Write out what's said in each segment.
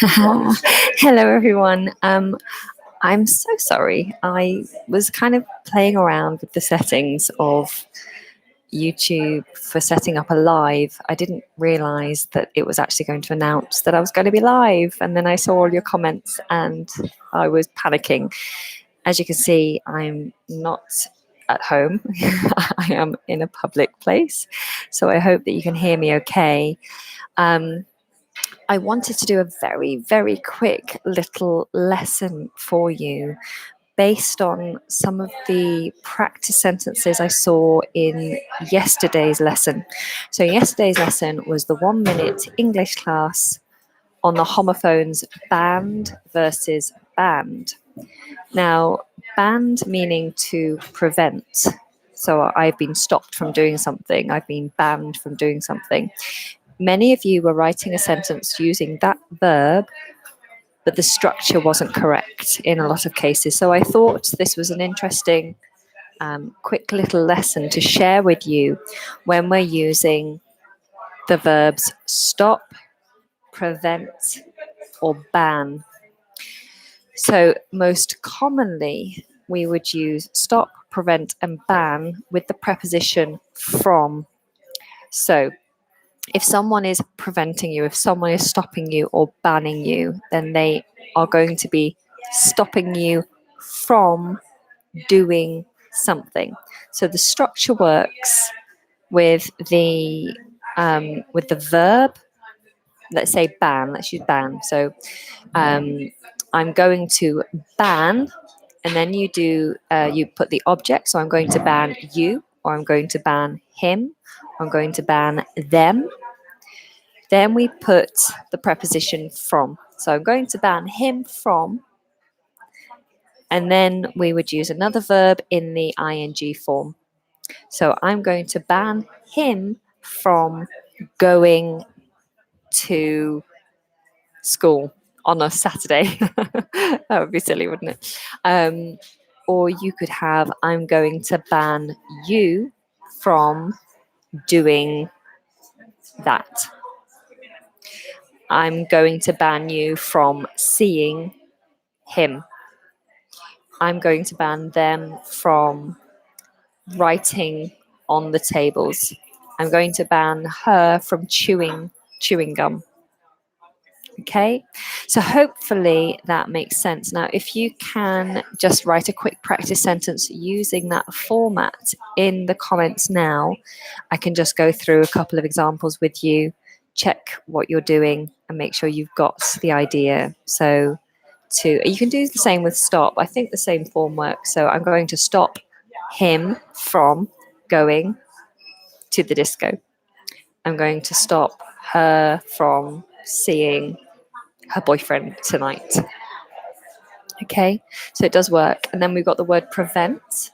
Hello, everyone. I'm so sorry. I was kind of playing around with the settings of YouTube for setting up a live. I didn't realize that it was actually going to announce that I was going to be live. And then I saw all your comments and I was panicking. As you can see, I'm not at home. I am in a public place. So I hope that you can hear me okay. I wanted to do a very, very quick little lesson for you based on some of the practice sentences I saw in yesterday's lesson. So, yesterday's lesson was the 1 minute English class on the homophones banned versus banned. Now, banned meaning to prevent. So, I've been stopped from doing something, I've been banned from doing something. Many of you were writing a sentence using that verb, but the structure wasn't correct in a lot of cases. So I thought this was an interesting, quick little lesson to share with you when we're using the verbs stop, prevent, or ban. So most commonly, we would use stop, prevent, and ban with the preposition from. So if someone is preventing you, if someone is stopping you or banning you, then they are going to be stopping you from doing something. So the structure works with the verb. Let's say ban. Let's use ban. So I'm going to ban, and then you put the object. So I'm going to ban you, or I'm going to ban him, or I'm going to ban them. Then we put the preposition from. So I'm going to ban him from. And then we would use another verb in the ing form. So I'm going to ban him from going to school on a Saturday. That would be silly, wouldn't it? Or you could have, I'm going to ban you from doing that. I'm going to ban you from seeing him. I'm going to ban them from writing on the tables. I'm going to ban her from chewing gum. Okay, so hopefully that makes sense. Now, if you can just write a quick practice sentence using that format in the comments now, I can just go through a couple of examples with you, check what you're doing, and make sure you've got the idea. So you can do the same with stop. I think the same form works. So I'm going to stop him from going to the disco. I'm going to stop her from seeing her boyfriend tonight. Okay, so it does work. And then we've got the word prevent.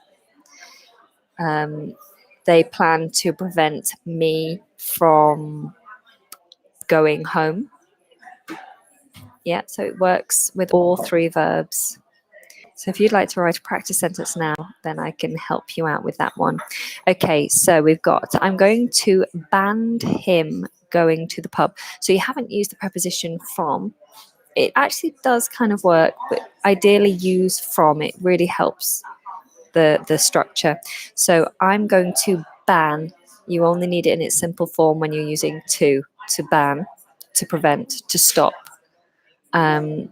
They plan to prevent me from going home. Yeah, so it works with all three verbs. So if you'd like to write a practice sentence now, then I can help you out with that one. Okay, so we've got, I'm going to ban him going to the pub. So you haven't used the preposition from. It actually does kind of work, but ideally use from. It really helps the structure. So I'm going to ban. You only need it in its simple form when you're using to ban, to prevent, to stop. I'm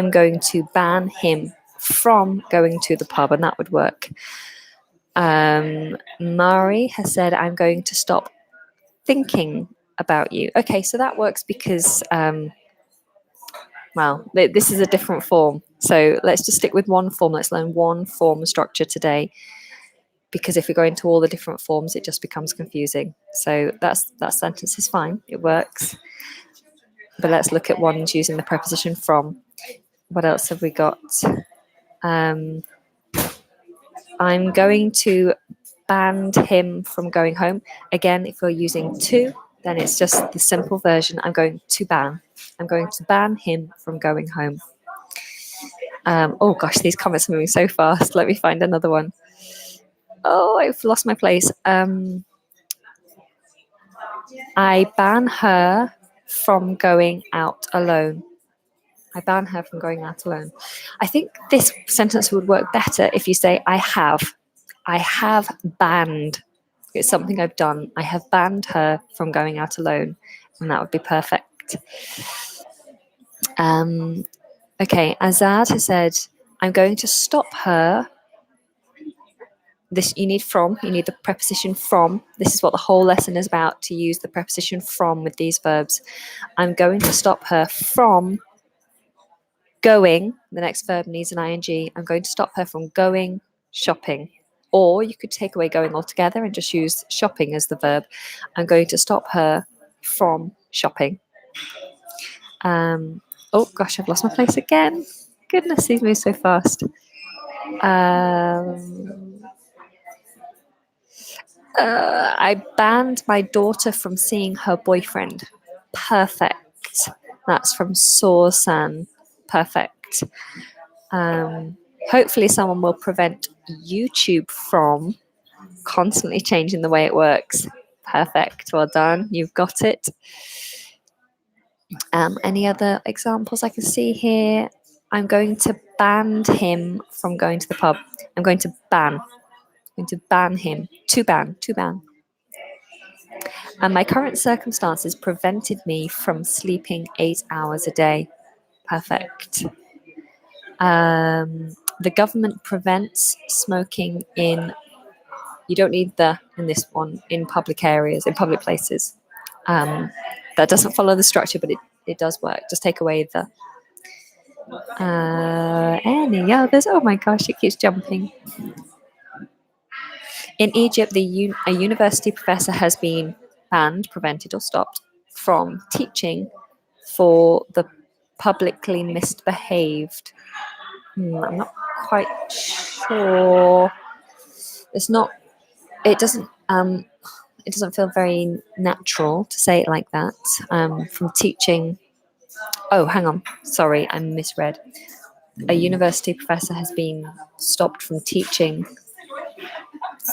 going to ban him from going to the pub, and that would work. Mari has said, I'm going to stop thinking about you. Okay, so that works because, this is a different form. So let's just stick with one form. Let's learn one form structure today, because if we go into all the different forms, it just becomes confusing. So that sentence is fine. It works. But let's look at ones using the preposition from. What else have we got? I'm going to ban him from going home. Again, if we're using to, then it's just the simple version. I'm going to ban. I'm going to ban him from going home. Oh gosh, these comments are moving so fast. Let me find another one. Oh, I've lost my place. I ban her from going out alone. I ban her from going out alone. I think this sentence would work better if you say, I have banned. It's something I've done. I have banned her from going out alone. And that would be perfect. Okay, Azad has said, I'm going to stop her. This you need the preposition from. This is what the whole lesson is about, to use the preposition from with these verbs. I'm going to stop her from going. The next verb needs an ing. I'm going to stop her from going shopping. Or you could take away going altogether and just use shopping as the verb. I'm going to stop her from shopping. Oh gosh, I've lost my place again. Goodness, these move so fast. I banned my daughter from seeing her boyfriend. Perfect. That's from Saw-san. Perfect. Hopefully someone will prevent YouTube from constantly changing the way it works. Perfect. Well done. You've got it. Any other examples I can see here? I'm going to ban him from going to the pub. I'm going to ban. I'm going to ban him. To ban. And my current circumstances prevented me from sleeping 8 hours a day. Perfect. The government prevents smoking in, you don't need the in this one, in public areas, in public places. That doesn't follow the structure, but it does work. Just take away the. Any others? Oh my gosh, it keeps jumping. In Egypt, a university professor has been banned, prevented, or stopped from teaching for the publicly misbehaved. I'm not quite sure. It doesn't feel very natural to say it like that. From teaching. Oh, hang on. Sorry, I misread. A university professor has been stopped from teaching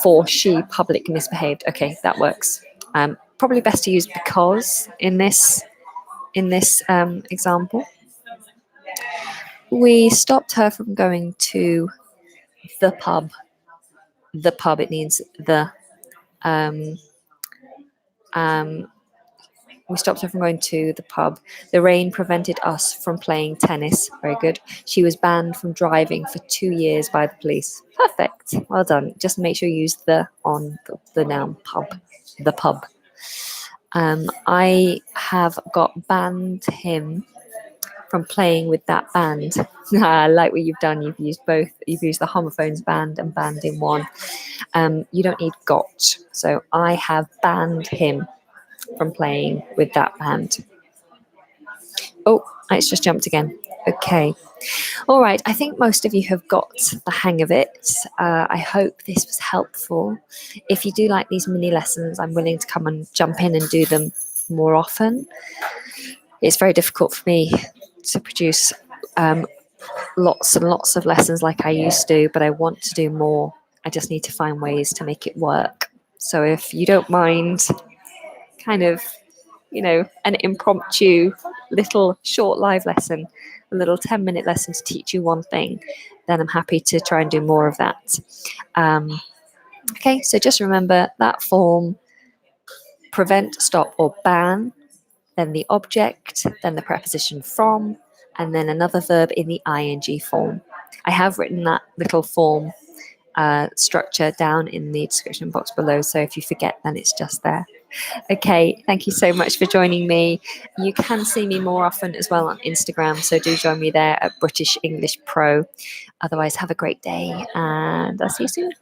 for she publicly misbehaved. Okay, that works. Probably best to use because in this example. We stopped her from going to the pub. The pub, it means the. We stopped her from going to the pub. The rain prevented us from playing tennis. Very good. She was banned from driving for 2 years by the police. Perfect. Well done. Just make sure you use the on the noun pub. The pub. I have got banned him from playing with that band. I like what you've done. You've used both. You've used the homophones band and band in one. You don't need got. So I have banned him from playing with that band. Oh, it's just jumped again. Okay. All right. I think most of you have got the hang of it. I hope this was helpful. If you do like these mini lessons, I'm willing to come and jump in and do them more often. It's very difficult for me to produce lots and lots of lessons like I used to, but I want to do more. I just need to find ways to make it work. So if you don't mind kind of, an impromptu little short live lesson, a little 10-minute lesson to teach you one thing, then I'm happy to try and do more of that. Okay, so just remember that form: prevent, stop, or ban, then the object, then the preposition from, and then another verb in the ing form. I have written that little form structure down in the description box below, so if you forget, then it's just there. Okay, thank you so much for joining me. You can see me more often as well on Instagram, so do join me there at British English Pro. Otherwise, have a great day, and I'll see you soon.